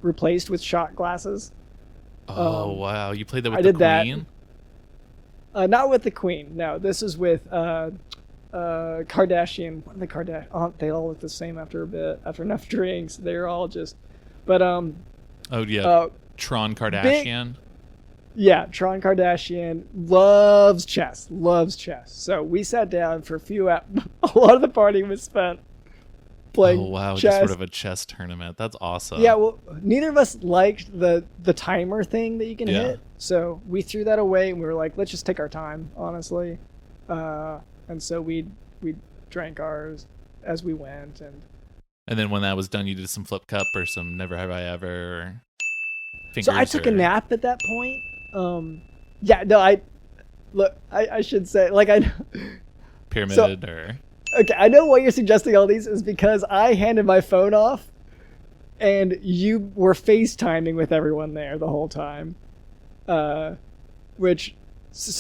replaced with shot glasses. Oh wow, you played that with I the did that. queen? Not with the queen. No, this is with Kardashian. What are the Kardashian? Oh, they all look the same after a bit. After enough drinks, they're all just. But Oh yeah. Tron Kardashian. Tron Kardashian loves chess. So we sat down for a few hours. A lot of the party was spent playing. Oh wow, chess. just sort of a chess tournament. That's awesome. Yeah, well, neither of us liked the timer thing that you can hit, so we threw that away and we were like, let's just take our time, honestly. And so we drank ours as we went, and then when that was done, you did some flip cup or some never have I ever. Or so I took a nap at that point. I should say, like, I pyramid or. Okay, I know why you're suggesting all these is because I handed my phone off and you were FaceTiming with everyone there the whole time. So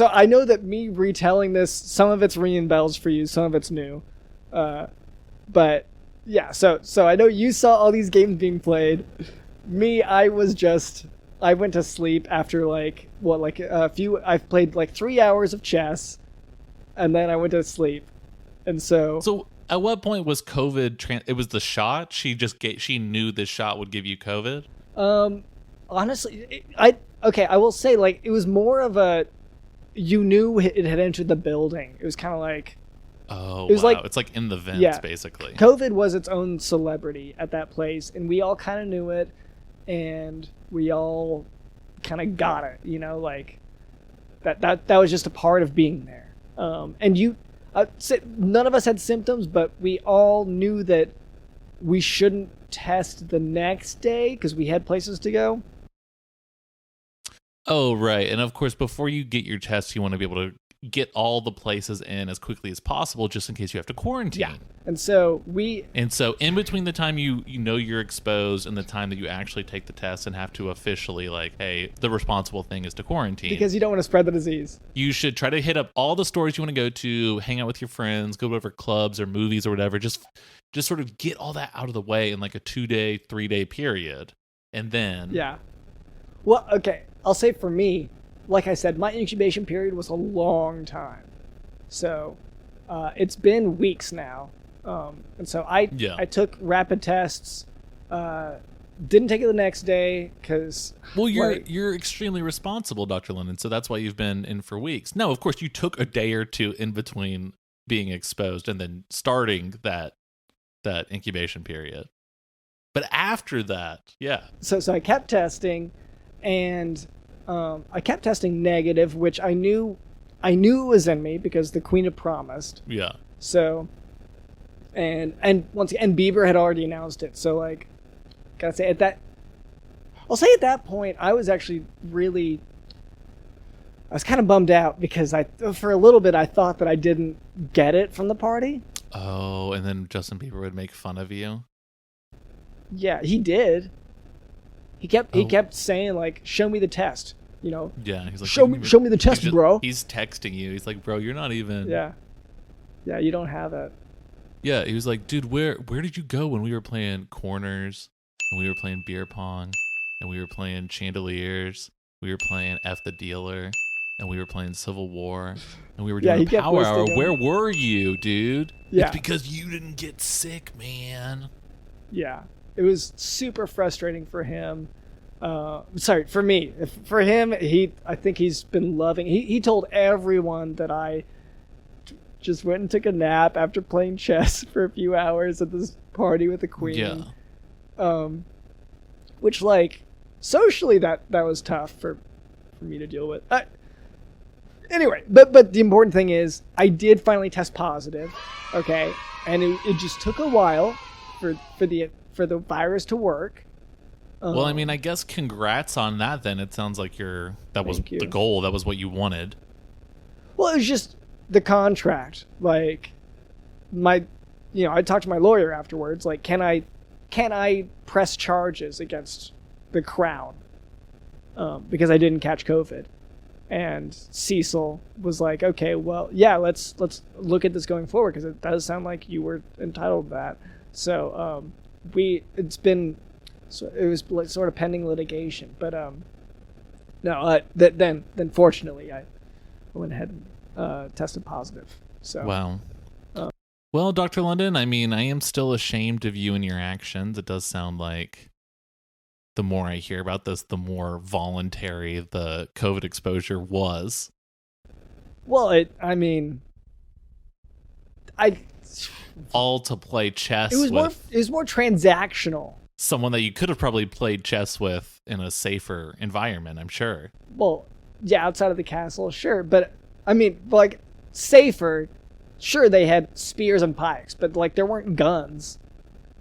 I know that me retelling this, some of it's ringing bells for you, some of it's new. But yeah, so I know you saw all these games being played. Me, I went to sleep after I've played like 3 hours of chess and then I went to sleep. And so at what point was COVID? It was the shot. She knew this shot would give you COVID. honestly, I will say, like, it was more of a, you knew it had entered the building. It was kind of like, Oh, it was wow. like, It's like in the vents, yeah, basically. COVID was its own celebrity at that place, and we all kind of knew it, and we all kind of got it, you know, like that was just a part of being there. And none of us had symptoms, but we all knew that we shouldn't test the next day because we had places to go. Oh, right. And of course, before you get your test, you want to be able to get all the places in as quickly as possible, just in case you have to quarantine. Yeah. And so in between the time you know you're exposed and the time that you actually take the test and have to officially, like, hey, the responsible thing is to quarantine. Because you don't want to spread the disease. You should try to hit up all the stores you want to go to, hang out with your friends, go to whatever clubs or movies or whatever. Just sort of get all that out of the way in like a 2-day, 3-day period. And then... Yeah. Well, okay. I'll say for me, like I said, my incubation period was a long time. So it's been weeks now. And so I took rapid tests, didn't take it the next day because... Well, you're extremely responsible, Dr. London, so that's why you've been in for weeks. No, of course, you took a day or two in between being exposed and then starting that incubation period. But after that, yeah. So I kept testing, and I kept testing negative, which I knew it was in me because the Queen had promised. Yeah. So, and once again, Bieber had already announced it. So, like, gotta say at that point, I was actually I was kind of bummed out because for a little bit I thought that I didn't get it from the party. Oh, and then Justin Bieber would make fun of you. Yeah, he did. He kept saying, like, show me the test. You know, yeah, he's like, show me the test, bro. He's texting you. He's like, bro, you're not even. Yeah, you don't have it. Yeah, he was like, dude, where did you go when we were playing corners and we were playing beer pong and we were playing chandeliers, we were playing F the Dealer and we were playing Civil War and we were doing a power hour. Where were you, dude? Yeah, it's because you didn't get sick, man. Yeah, it was super frustrating for him. Sorry, for me. For him, I think he's been loving. He told everyone that I just went and took a nap after playing chess for a few hours at this party with the Queen. Yeah. Which, like, socially that was tough for me to deal with. Anyway, but the important thing is I did finally test positive. Okay, and it just took a while for the virus to work. Well, I mean, I guess congrats on that then. It sounds like that was the goal. That was what you wanted. Well, it was just the contract. Like, I talked to my lawyer afterwards. Like, can I press charges against the Crown? Because I didn't catch COVID. And Cecil was like, okay, well, yeah, let's look at this going forward because it does sound like you were entitled to that. So, it was like sort of pending litigation, but then fortunately I went ahead and tested positive. So wow. Well, Dr. London, I mean, I am still ashamed of you and your actions. It does sound like the more I hear about this, the more voluntary the COVID exposure was. Well, all to play chess. It was more transactional. Someone that you could have probably played chess with in a safer environment, I'm sure. Well, yeah, outside of the castle, sure. But, I mean, like, safer, sure, they had spears and pikes, but, like, there weren't guns,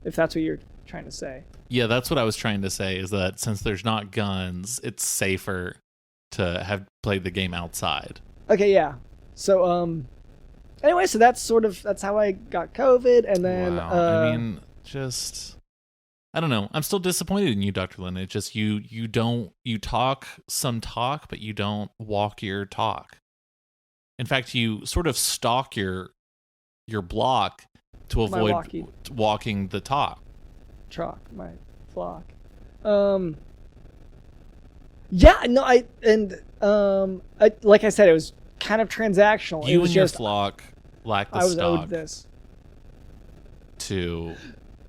if that's what you're trying to say. Yeah, that's what I was trying to say, is that since there's not guns, it's safer to have played the game outside. Okay, yeah. So, anyway, so that's how I got COVID, and then... Wow. I mean, I don't know. I'm still disappointed in you, Dr. Lynn. It's just you talk some talk, but you don't walk your talk. In fact, you sort of stalk your block to avoid walking the talk. Chalk, my flock. Yeah, no, like I said, it was kind of transactional. You and your flock lack the stock. I was owed this. To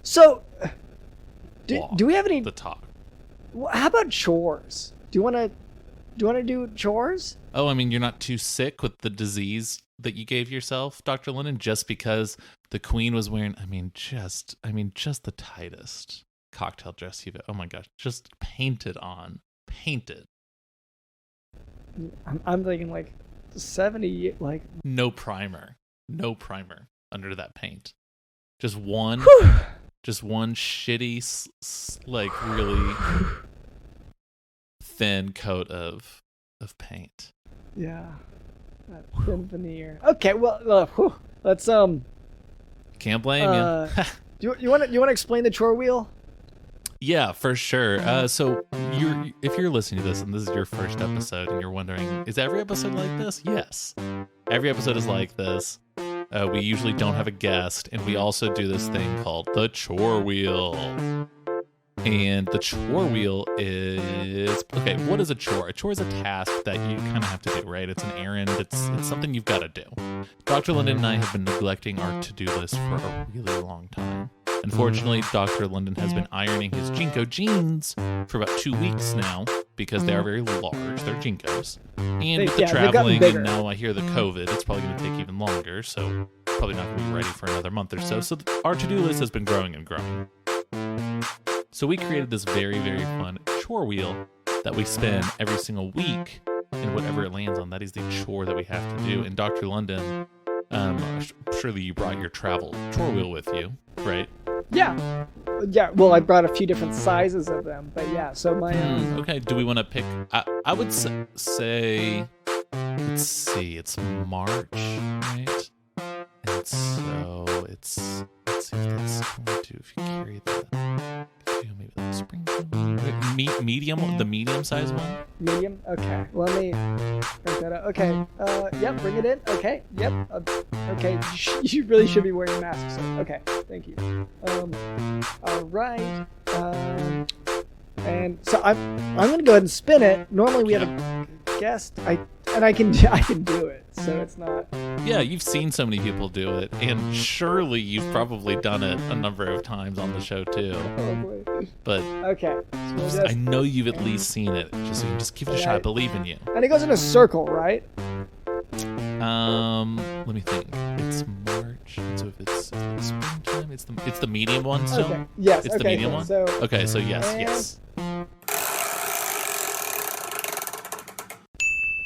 so. Do we have any? The talk. How about chores? Do you want to do chores? Oh, I mean, you're not too sick with the disease that you gave yourself, Dr. London, just because the Queen was wearing, just the tightest cocktail dress you've, oh my gosh, just painted. I'm thinking like 70, like no primer under that paint. Just one shitty, like really thin coat of paint. Yeah, that thin veneer. Okay, well, let's Can't blame you. Do you want to explain the chore wheel? Yeah, for sure. So if you're listening to this and this is your first episode and you're wondering, is every episode like this? Yes. Every episode is like this. We usually don't have a guest, and we also do this thing called the chore wheel. And the chore wheel is, okay, what is a chore? A chore is a task that you kind of have to do, right? It's an errand. It's something you've got to do. Dr. London and I have been neglecting our to-do list for a really long time. Unfortunately, Dr. London has been ironing his Jinko jeans for about 2 weeks now because they are very large. They're Jinkos. And with the traveling, and now I hear the COVID, it's probably going to take even longer, so probably not going to be ready for another month or so. So our to-do list has been growing and growing. So we created this very, very fun chore wheel that we spin every single week, and whatever it lands on, that is the chore that we have to do. And Dr. London, surely you brought your travel chore wheel with you, right? Yeah. Well, I brought a few different sizes of them, but yeah. So my okay. Do we want to pick? I would say, let's see. It's March, right? And so let's see if that's 22. If you carry that. Maybe the spring medium, the medium size one. Medium. Okay. Let me break that up. Okay. Yep. Bring it in. Okay. Yep. Okay. You really should be wearing a mask. So, okay. Thank you. All right. And so I'm gonna go ahead and spin it. Normally we have a guest. I can do it. So it's not. Yeah, you've seen so many people do it, and surely you've probably done it a number of times on the show too. Probably. But okay, so I know you've at least seen it. Just give it a shot. I believe in you. And it goes in a circle, right? Let me think. It's March, so if it's springtime, it's the medium one still. Okay. Yes. It's the medium one. So, okay, so yes.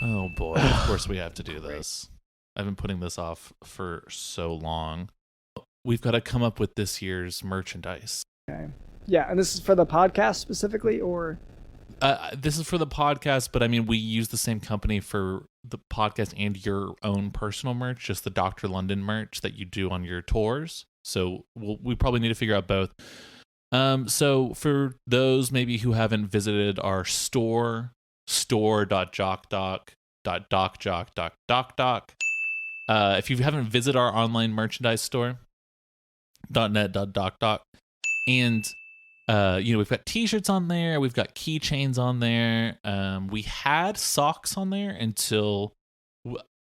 Oh boy, of course we have to do this. I've been putting this off for so long. We've got to come up with this year's merchandise. Okay. Yeah, and this is for the podcast specifically, or? This is for the podcast, but I mean, we use the same company for the podcast and your own personal merch, just the Dr. London merch that you do on your tours. So we probably need to figure out both. So for those maybe who haven't visited our store.jockdoc.docjock.docdoc. If you haven't visited our online merchandise store, .net.docdoc, and we've got t-shirts on there, we've got keychains on there. We had socks on there until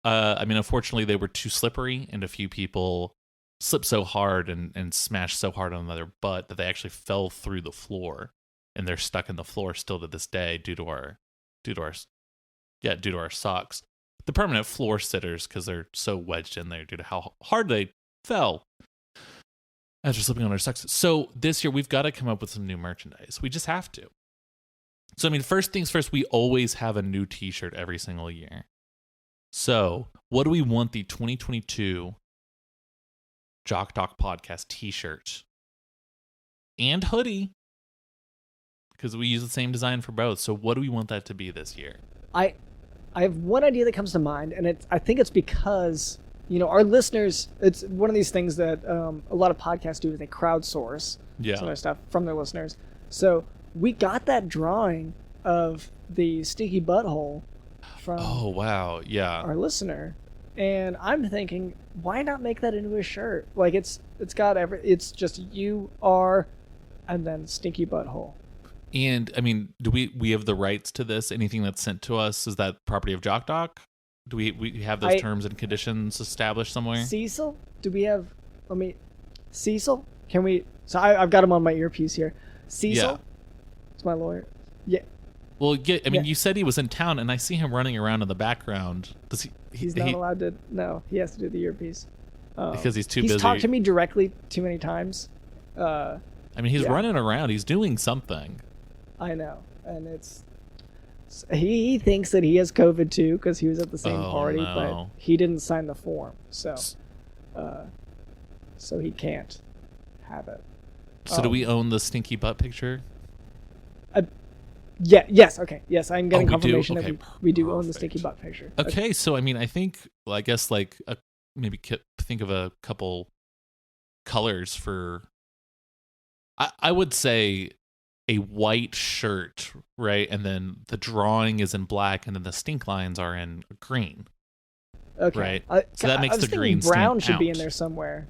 unfortunately they were too slippery, and a few people slipped so hard and smashed so hard on their butt that they actually fell through the floor, and they're stuck in the floor still to this day due to our socks. The permanent floor sitters, because they're so wedged in there due to how hard they fell after slipping on our socks. So this year we've got to come up with some new merchandise. We just have to. So I mean, first things first, we always have a new t-shirt every single year. So what do we want the 2022 Jock Doc Podcast t-shirt and hoodie? Because we use the same design for both. So what do we want that to be this year? I have one idea that comes to mind, and I think it's because our listeners. It's one of these things that a lot of podcasts do is they crowdsource some of their stuff from their listeners. So we got that drawing of the sticky butthole from our listener, and I'm thinking, why not make that into a shirt? Like it's got it's just you are, and then stinky butthole. And I mean, do we have the rights to this? Anything that's sent to us, is that property of Jock Doc? Do we have those terms and conditions established somewhere? Cecil, do we have? Cecil, can we? So I've got him on my earpiece here. Cecil, it's my lawyer. Yeah. Well, yeah, I mean, Yeah. you said he was in town, and I see him running around in the background. Does he? He's not allowed to. No, he has to do the earpiece. Because he's too He's busy. talked to me directly too many times. I mean, he's yeah. running around. He's doing something. I know, and it's he thinks that he has COVID too because he was at the same Oh, party, no. but he didn't sign the form, so he can't have it. So do we own the stinky butt picture? Yeah. Yes. Okay. Yes, I'm getting we do? confirmation Okay, that we do own the perfect. stinky butt picture. Okay, so I mean, I think, well, I guess like maybe think of a couple colors for. I would say a white shirt, right, and then the drawing is in black, and then the stink lines are in green. Okay. Right. So that makes I was the thinking green brown stand should be in out. there somewhere.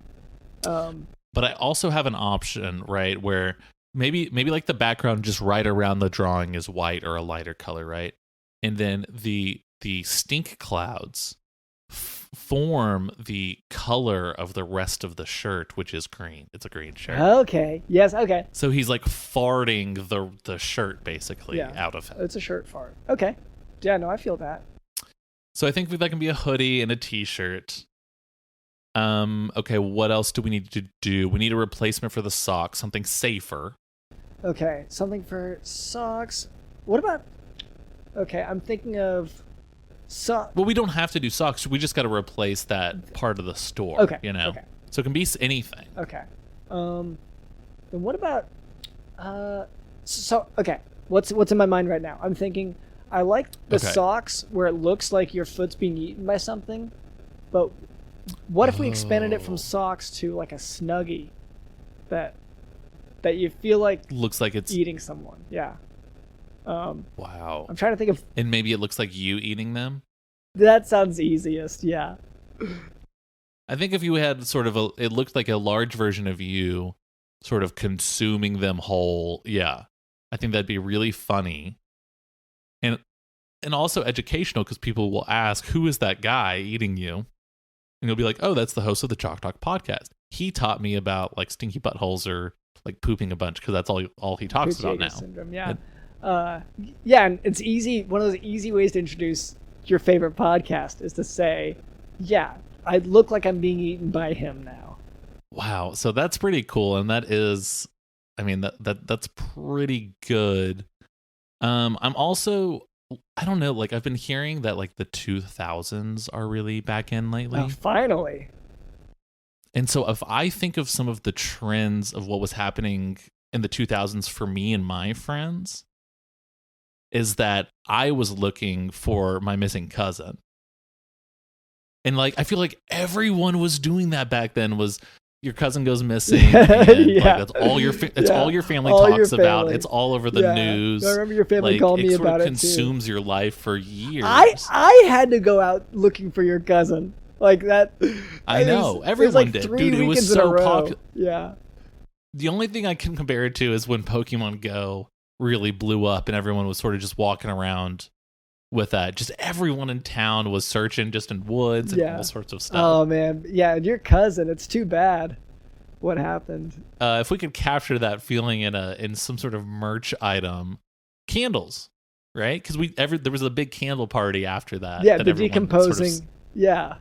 But I also have an option, right, where maybe like the background just right around the drawing is white or a lighter color, right? And then the stink clouds form the color of the rest of the shirt, which is green. It's a green shirt. Okay. Yes. Okay. So he's like farting the shirt basically Yeah. out of him. It's a shirt fart. Okay. Yeah. No, I feel that. So I think that can be a hoodie and a t-shirt. Okay, what else do we need to do? We need a replacement for the socks, something safer. Okay. Something for socks. What about? Okay, I'm thinking of socks. Well, we don't have to do socks. We just got to replace that part of the store. Okay, You know? okay. So it can be anything. Okay. Then what about? So okay. What's in my mind right now? I'm thinking. I like the Okay. socks where it looks like your foot's being eaten by something, but what if we expanded it from Oh. socks to like a snuggie that you feel like Looks like it's eating someone? Yeah. wow. I'm trying to think of. And maybe it looks like you eating them. That sounds easiest. Yeah. I think if you had sort of it looked like a large version of you sort of consuming them whole. Yeah. I think that'd be really funny. And also educational because people will ask, who is that guy eating you? And you'll be like, oh, that's the host of the Jock podcast. He taught me about like stinky buttholes or like pooping a bunch because that's all he talks about now. Creutzfeldt syndrome. Yeah. Yeah, and it's easy. One of those easy ways to introduce your favorite podcast is to say, yeah, I look like I'm being eaten by him now. Wow. So that's pretty cool. And that is, I mean, that's pretty good. I'm also, I don't know, like I've been hearing that like the 2000s are really back in lately. Oh, finally. And so if I think of some of the trends of what was happening in the 2000s for me and my friends, is that I was looking for my missing cousin. And like I feel like everyone was doing that back then, was your cousin goes missing. And Yeah. like, that's all your all your family All talks your about. family. It's all over the Yeah. news. I remember your family Like, called me it sort about of it too. consumes your life for years. I had to go out looking for your cousin like that. I it know. was Everyone like did. 3 Dude, it was weekends in a so row. popular. Yeah. The only thing I can compare it to is when Pokemon Go really blew up and everyone was sort of just walking around with that. Just everyone in town was searching just in woods and Yeah. all sorts of stuff. Oh man, yeah, your cousin. It's too bad. What happened? If we could capture that feeling in some sort of merch item, candles, right? Because there was a big candle party after that. Yeah, that the everyone decomposing. sort of Yeah.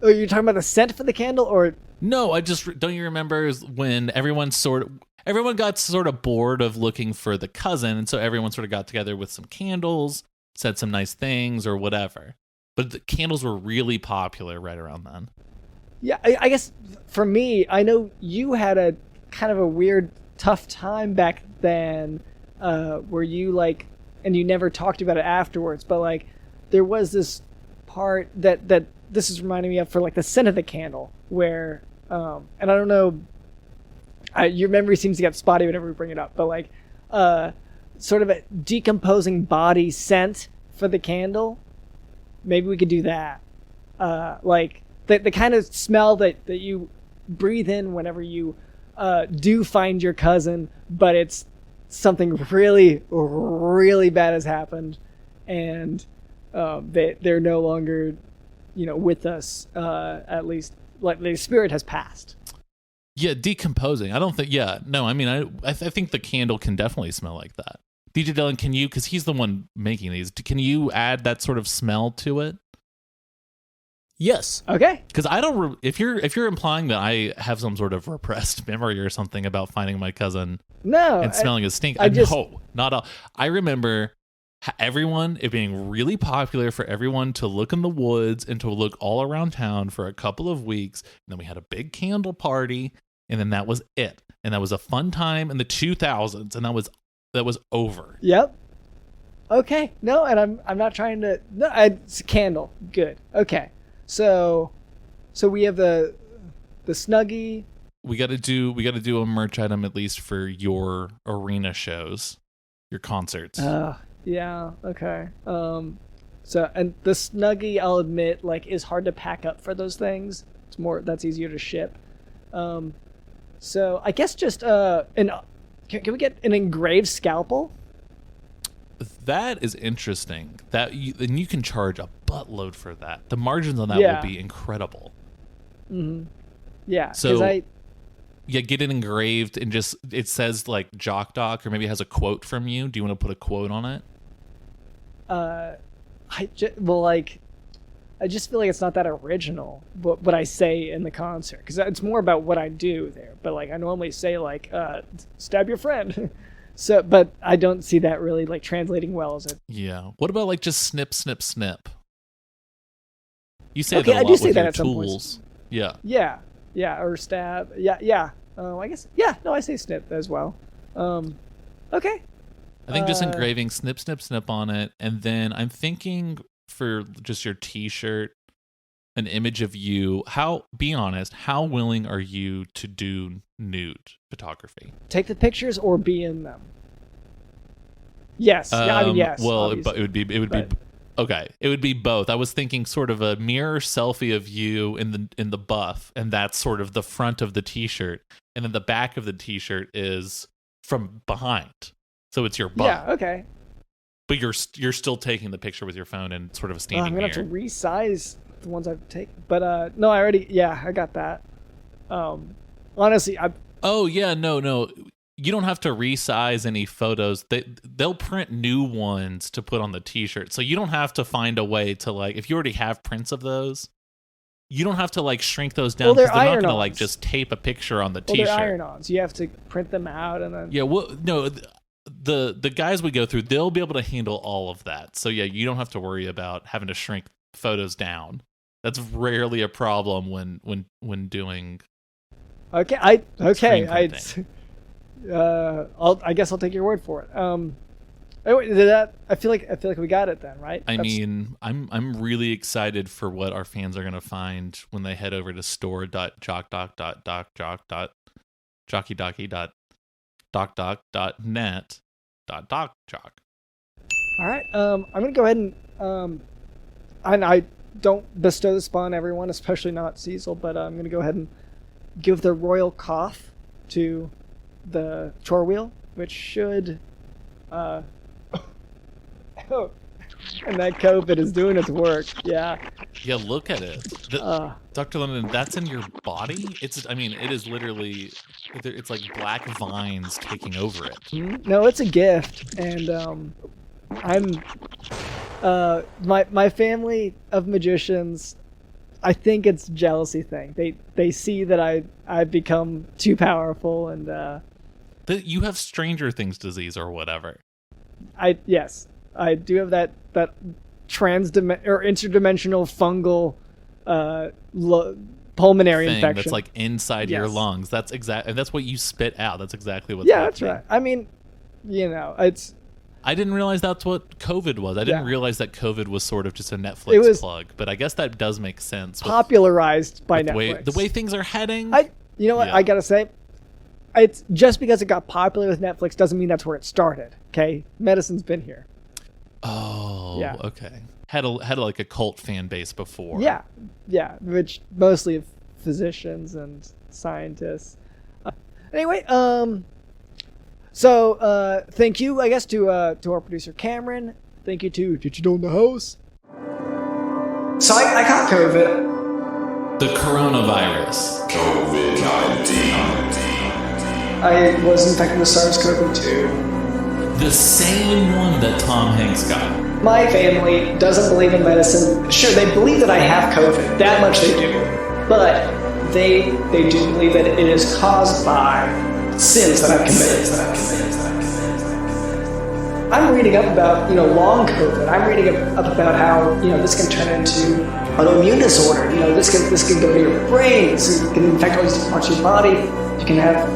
Oh, you're talking about the scent for the candle, or No, I just don't. You remember is when everyone got sort of bored of looking for the cousin, and so everyone sort of got together with some candles, said some nice things or whatever. But the candles were really popular right around then. yeah, I guess for me, I know you had a kind of a weird, tough time back then, where you like, and you never talked about it afterwards, but like, there was this part that this is reminding me of for like the scent of the candle, where, and I don't know, your memory seems to get spotty whenever we bring it up, but like, sort of a decomposing body scent for the candle. Maybe we could do that. Like the kind of smell that you breathe in whenever you do find your cousin, but it's something really, really bad has happened, and they're no longer, with us. At least, like their spirit has passed. Yeah, decomposing. I don't think. Yeah, no. I mean, I think the candle can definitely smell like that. DJ Dylan, can you, because he's the one making these, can you add that sort of smell to it? Yes. Okay. Because I don't. If you're implying that I have some sort of repressed memory or something about finding my cousin No. and smelling his stink, no, not all. I remember it being really popular for everyone to look in the woods and to look all around town for a couple of weeks. And then we had a big candle party, and then that was it. And that was a fun time in the 2000s, and that was over. Yep. Okay. No, and I'm not trying to. No, it's a candle. Good. Okay. So we have the Snuggie. We got to do a merch item at least for your arena shows, your concerts. Yeah. Okay. So and the Snuggie, I'll admit, like, is hard to pack up for those things. That's easier to ship. So I guess just can we get an engraved scalpel? That is interesting. And you can charge a buttload for that. The margins on that will be incredible. Mm-hmm. Yeah. So get it engraved and just it says like Jock Doc, or maybe it has a quote from you. Do you want to put a quote on it? I just feel like it's not that original what I say in the concert, because it's more about what I do there. But like I normally say like stab your friend. So, but I don't see that really like translating well as it. Yeah. What about like just snip, snip, snip? You say okay, that a I lot do with say that your at some tools. points. Yeah. Yeah, or stab. Yeah. I guess. Yeah. No, I say snip as well. Okay. I think just engraving snip, snip, snip on it, and then I'm thinking for just your T-shirt, an image of you. Be honest, how willing are you to do nude photography? Take the pictures or be in them? Yes. Yeah, I mean, yes. Well, it would be okay. It would be both. I was thinking sort of a mirror selfie of you in the buff, and that's sort of the front of the T-shirt, and then the back of the T-shirt is from behind, so it's your butt. Yeah. Okay. But you're still taking the picture with your phone and sort of a standing I'm gonna have to mirror. resize the ones I've taken, but no, I got that. Honestly, Oh yeah, no. You don't have to resize any photos. They'll print new ones to put on the T-shirt, so you don't have to find a way to like. If you already have prints of those, you don't have to like shrink those down. Well, they're not iron-ons. Gonna like just tape a picture on the T-shirt. They're iron-ons. You have to print them out and then. Yeah. Well, no. The guys we go through, they'll be able to handle all of that. So yeah, you don't have to worry about having to shrink photos down. That's rarely a problem when doing. Okay. I guess I'll take your word for it. Anyway, I feel like we got it then, right? mean, I'm really excited for what our fans are gonna find when they head over to store.jock.doc.net.docjock. All right. I'm gonna go ahead and I don't bestow this upon everyone, especially not Cecil, but I'm gonna go ahead and give the royal cough to the chore wheel, which should and that COVID is doing its work. Yeah, Look at it. Dr. London, that's in your body. It is literally, it's like black vines taking over it. no, it's a gift, and I'm my family of magicians, I think it's a jealousy thing. They see that I've become too powerful, and You have Stranger Things disease or whatever. I do have that interdimensional fungal pulmonary thing infection that's like inside your Yes. lungs. That's and that's what you spit out. That's exactly what's Yeah, that's happening. right. I mean, it's I didn't realize that's what COVID was. I didn't Yeah. realize that COVID was sort of just a Netflix plug, but I guess that does make sense. popularized by The Netflix. way things are heading. You know what? Yeah. I gotta say, it's just because it got popular with Netflix doesn't mean that's where it started. Okay, medicine's been here. Oh, Yeah. okay. Had like a cult fan base before. Yeah, which mostly of physicians and scientists. Anyway, so thank you, I guess, to our producer Cameron. Thank you to Digital in the House. So I got COVID. The coronavirus. COVID-19. I was infected with SARS-CoV-2. The same one that Tom Hanks got. My family doesn't believe in medicine. Sure, they believe that I have COVID. That much they do. But they do believe that it is caused by sins that I've committed. I'm reading up about, long COVID. I'm reading up about how, this can turn into an autoimmune disorder. This can go to your brain. This can infect all these different parts of your body. You can have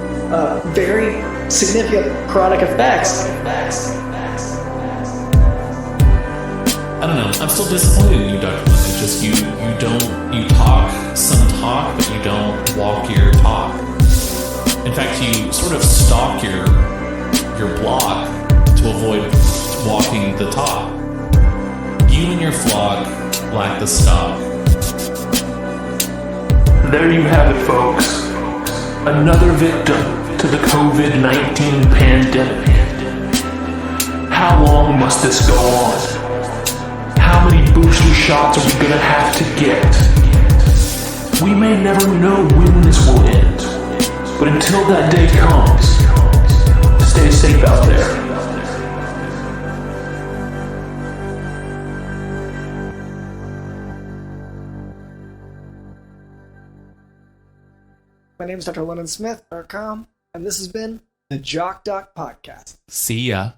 very significant chronic effects. I don't know. I'm still disappointed in you, Dr. Lund. It's just you talk some talk, but you don't walk your talk. In fact, you sort of stalk your block to avoid walking the talk. You and your flock lack the stock. There you have it, folks. Another victim to the COVID-19 pandemic. How long must this go on? How many booster shots are we gonna have to get? We may never know when this will end, but until that day comes, stay safe out there. My name is Dr. LondonSmith.com, and this has been the Jock Doc Podcast. See ya.